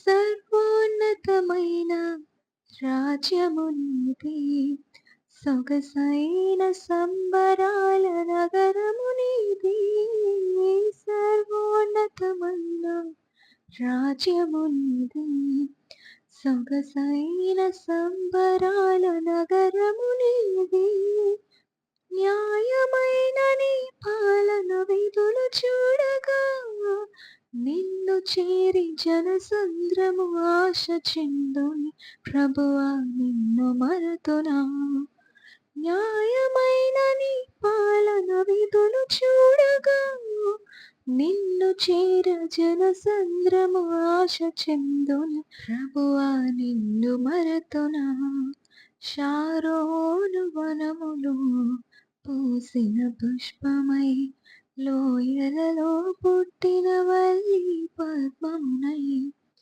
సర్వోన్నతమైన రాజ్యము నీది, సొగసైన సంబరాల నగరము నీది. సర్వోన్నతమైన రాజ్యము నీది, సొగసైన సంబరాల నగరము నీది. న్యాయమైన నీ పాలన విధులు చూడగా, నిన్ను చేరి జనసంద్రము ఆశ చెందుని. ప్రభువా నిన్ను మరతునా. న్యాయమైన నీ పాలన విధులు చూడగా, నిన్ను చేర జనసంద్రము ఆశ చెందుని. ప్రభువా నిన్ను మరతునా. షారోను వనములో పూసిన పుష్పమై, లోయలలో పుట్టిన వల్లి పద్మమునై,